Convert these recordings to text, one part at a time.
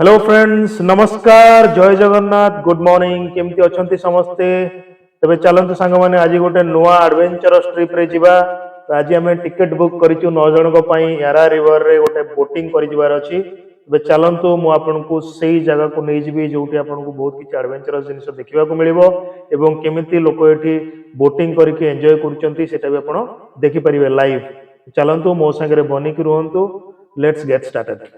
Hello friends, नमस्कार, जय Jagannath, good morning. केमती अछंती समस्ते? तबे चलंतु सांग माने आज गोटे नुआ एडवेंचरस ट्रिप रे जिबा। तो आज हमें टिकट बुक करिचु 9 जन को पई यारा रिवर रे गोटे बोटिंग करि जिबार अछि। तबे चलंतु मु आपनकु सेही जगह को नै जिबी जोटी आपनकु बहुत किछ एडवेंचरस जिनिस देखिबा को मिलिबो एवं केमिति लोक एठी बोटिंग करके एन्जॉय करूचंती सेटा भी आपण देखि परिबे लाइव। चलंतु मो संगे बनी कि रहंतु। Let's get started.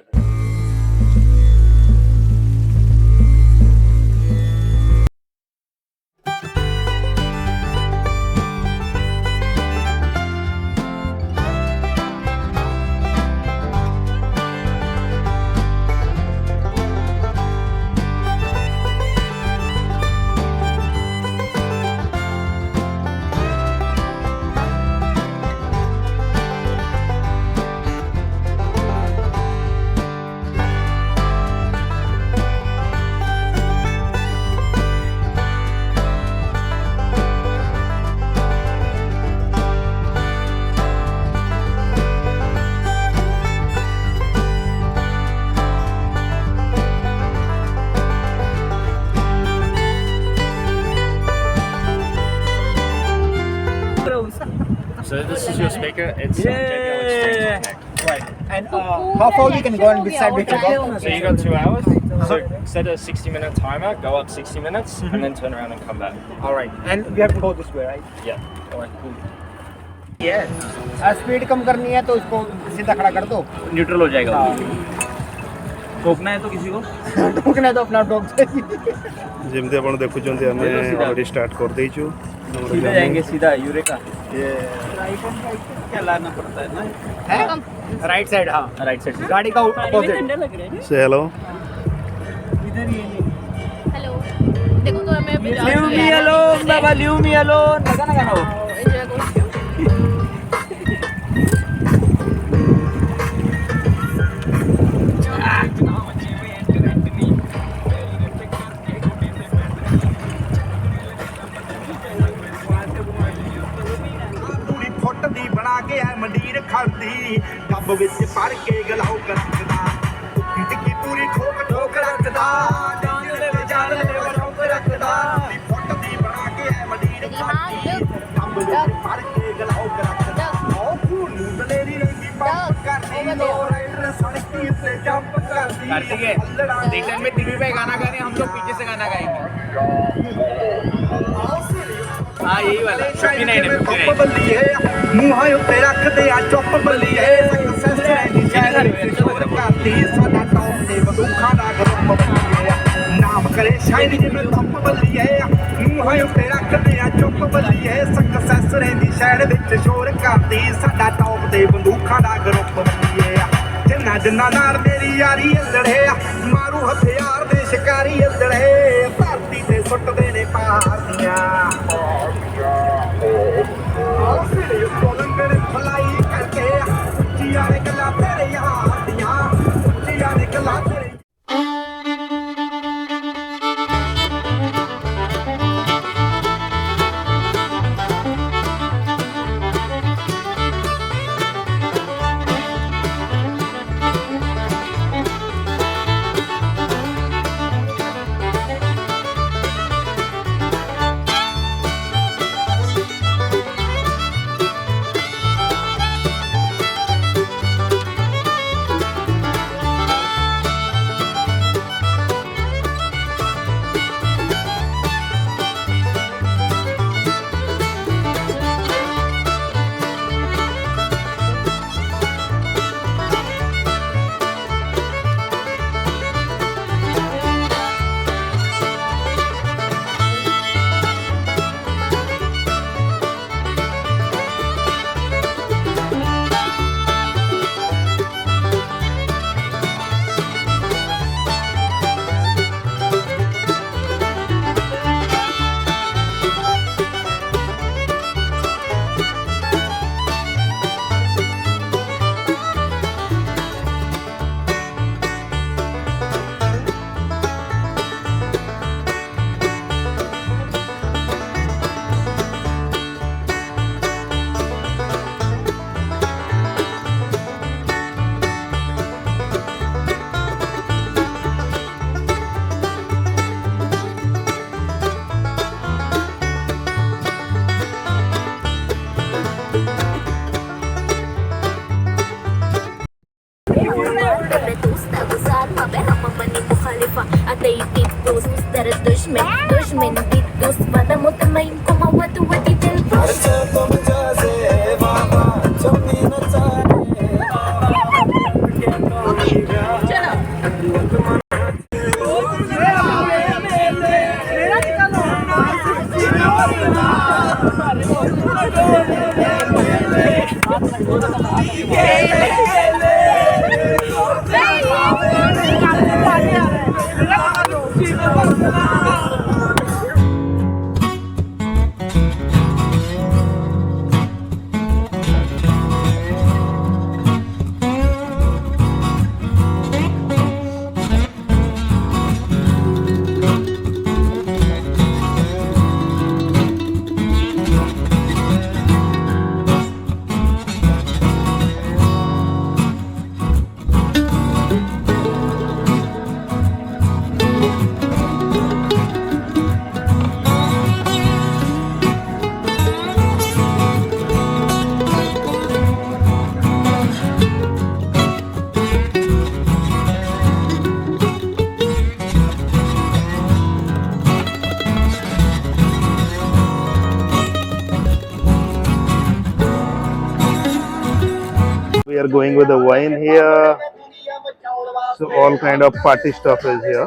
So this is your speaker. It's JBL Exchange. Right. And how far we can go and which side we can go? So you got 2 hours. So set a 60-minute timer. Go up 60 minutes and then turn around and come back. All right. And we have to go this way, right? Yeah. All right. Cool. Yes. Speed कम करनी है तो इसको सीधा खड़ा कर दो. Neutral हो जाएगा. ठोकना है तो किसी को ठोकना है तो अपना ठोक चाहिए. जेमते आपण देखुचंती हमें ऑलरेडी स्टार्ट कर देइछु. सीधा जाएंगे सीधा यूरेका. ये राइट एंड राइट क्या लाना पड़ता है ना? है राइट साइड. हाँ राइट साइड से गाड़ी का अपोजिट. से हेलो. इधर ही है. हेलो. देखो तो मैं लीव मी अलोन बाबा, लीव मी अलोन. गाना गाना हो. एंजॉय करो. मंडीर खाती डब विच भर के गलाओ रखदा टिक्की पूरी ठोक ठोक रखदा जान ले ठोक रखदा फुट दी बना के है मंडीर खाती डब विच भर के गलाओ रखदा ओ फूलू दलेरी रंगी पंप करती लो राइडर सड़की पे जंप करती. कार्तिक है रिटर्न में टीवी पे गाना गा रहे हैं, हम लोग पीछे से गाना गाएंगे. हाँ यही वाला 59 है. मुँह उत्ते रखते आ चुप बलिए सक्सेस दी शहर विच शोर करती साडा टॉप ते बंदूखां दा ग्रुप बलिए नाम करे शाइन जिवें थंप बलिए मुँह उत्ते रखते आ चुप बलिए सक्सेस दी शहर विच शोर करती साडा टॉप ते बंदूखां दा ग्रुप बलिए जिन्ना जिन्ना नाल मेरी यारी लड़े मारू हथियार दे शिकारी लड़े धरती ते सुटदे ने पारदियां. भलाई करके उच्चिया ने गला तेरे यार दियां उच्चिया ने गला तेरे. play titos Dari dushman titos Pada mutmain kumawatu wati telpos We are going with the wine here. So all kind of party stuff is here.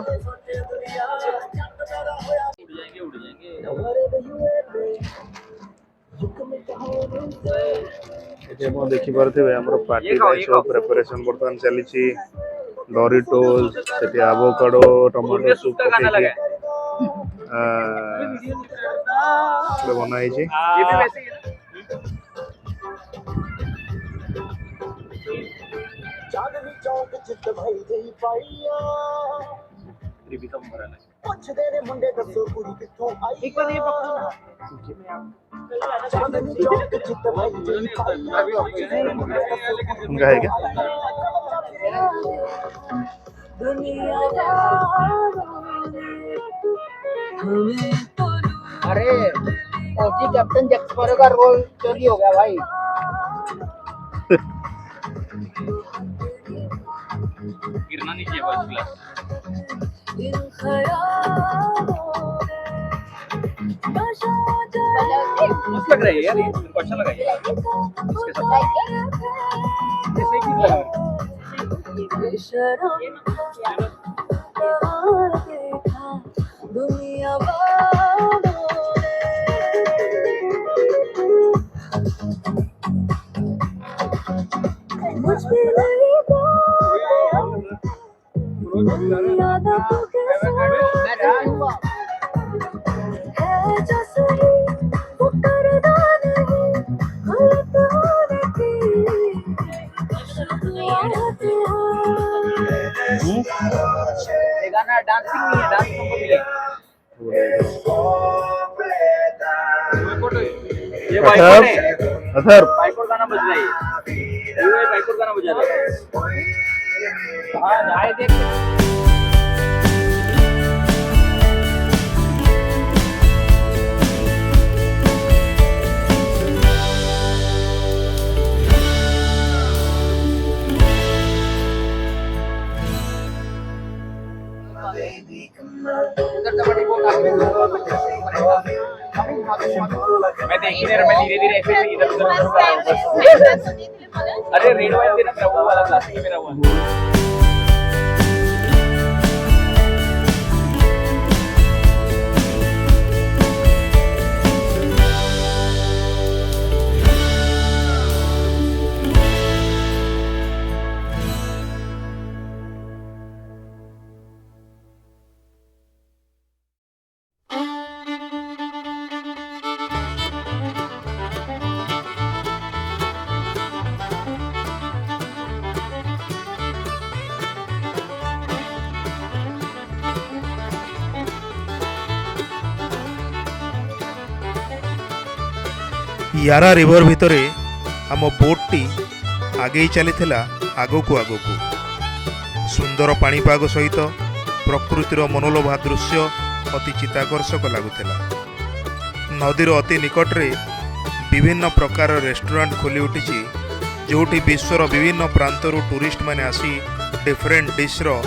ଏଠି ଆପଣ ଦେଖିପାରୁଥିବେ ଆମର ପାର୍ଟି ପାଇଁ ସବୁ ପ୍ରିପାରେସନ ବର୍ତ୍ତମାନ ଚାଲିଛି ଡରିଟୋସ୍ ସେଠି ଆቮକାଡୋ ଟମାଟୋ ସୁପ୍ ପକେଇକି ବନା ହେଇଛି Tribikram बराला उनका है क्या अरे ओजी कैप्टन जैक स्पैरो का रोल चोरी हो गया भाई गिरना नहीं चाहिए फर्स्ट क्लास मस्त लग रहा है यार ये मेरे को अच्छा लगा ये इसके साथ जैसे कि लगा गाना डांसिंग नहीं है डांस को मिले ये बाइकोट है अथर बाइकोट गाना बज रहा है ये बाइकोट गाना बजा रहा है हां जाए देख मैं देख ही नहीं रहा मैं धीरे धीरे ऐसे ही इधर उधर अरे रेड वाइन देना मेरा वो वाला ग्लास ही मेरा हुआ यारा रिवर भितरे आम बोटटी आगे चली आगक आगक सुंदर पाणीपाग सहित प्रकृतिर मनोलोभा दृश्य अति चित्ताकर्षक लगुला नदीर अति निकटरे विभिन्न प्रकार रेस्टोरेंट खोली उठी जोटी विश्वर विभिन्न प्रांतर टूरिस्ट माने आसी डिफरेंट डिश्र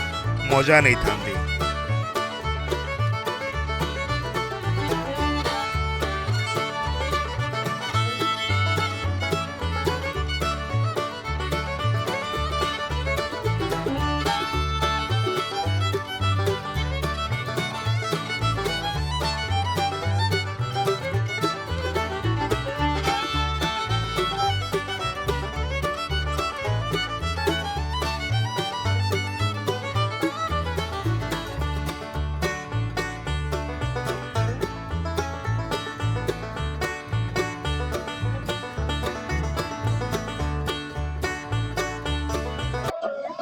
मजा नहीं था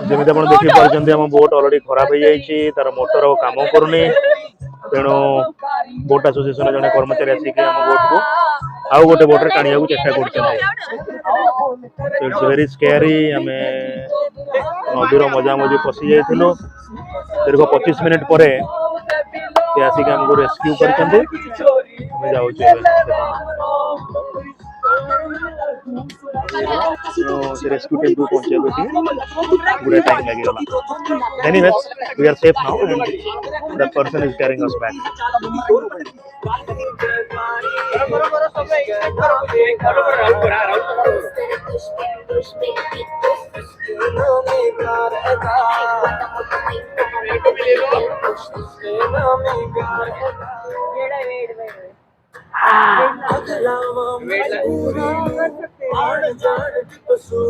जमी आप देखिपारे आम बोट अलरेडी खराब हो जाए तार मोटर कम करूनी तेणु बोट एसोसिएशन जड़े कर्मचारी आसिक आम बोट को आउ गोटे बोटे टाणिया चेष्टा कट्स वेरी स्केरी आम नदीर मजा मजी पशि जाइलु दीर्घ 25 मिनिट पर आसिक आमको रेस्क्यू कर रेस्क्यू टीम को पहुंचे पूरा टाइम लगे anyways we are safe now and the person is carrying us back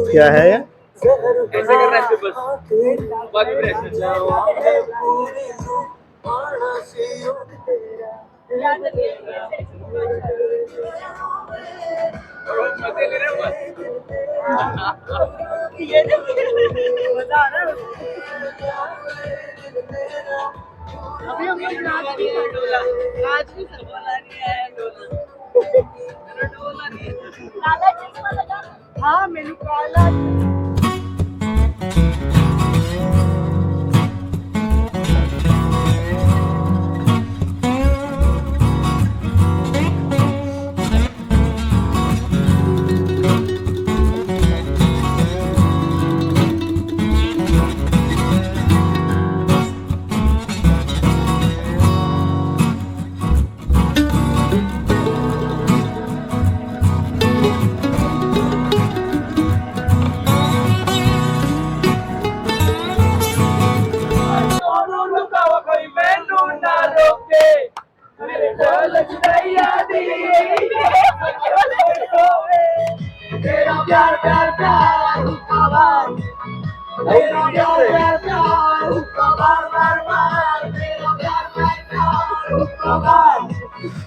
क्या है ये ऐसे करना है बस बहुत प्रेशर मजे ले रहे हो बस ये मजा आ रहा है अभी हम लोग नाच भी सरवा रही है डोला नहीं है काला चश्मा लगा हाँ मेनू काला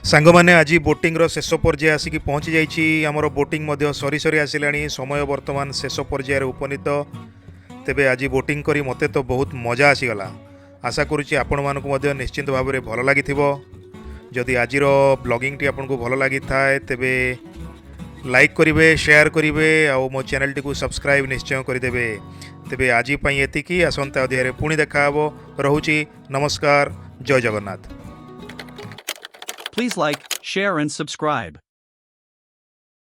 सांग मैंने आज बोटिंग शेष पर्याय आसिक पहुँची जाइए आमर बोटिंग सरी सरी आसला समय बर्तमान शेष पर्यायर उपनीत तेबे आज बोटिंग करी मते तो बहुत मजा आसीगला आशा करुच्ची आपण मानकु निश्चिंत भाव में भल लगी जदि आज ब्लॉगिंग टी आपको भल लगी थाए तेबे लाइक करेंगे शेयर करेंगे आउ मो चैनल टी को सब्सक्राइब निश्चय करदे तेबे आज एतिकी आसंता अध्याय पुणी देखा रहुची नमस्कार जय Jagannath. Please like, share and subscribe.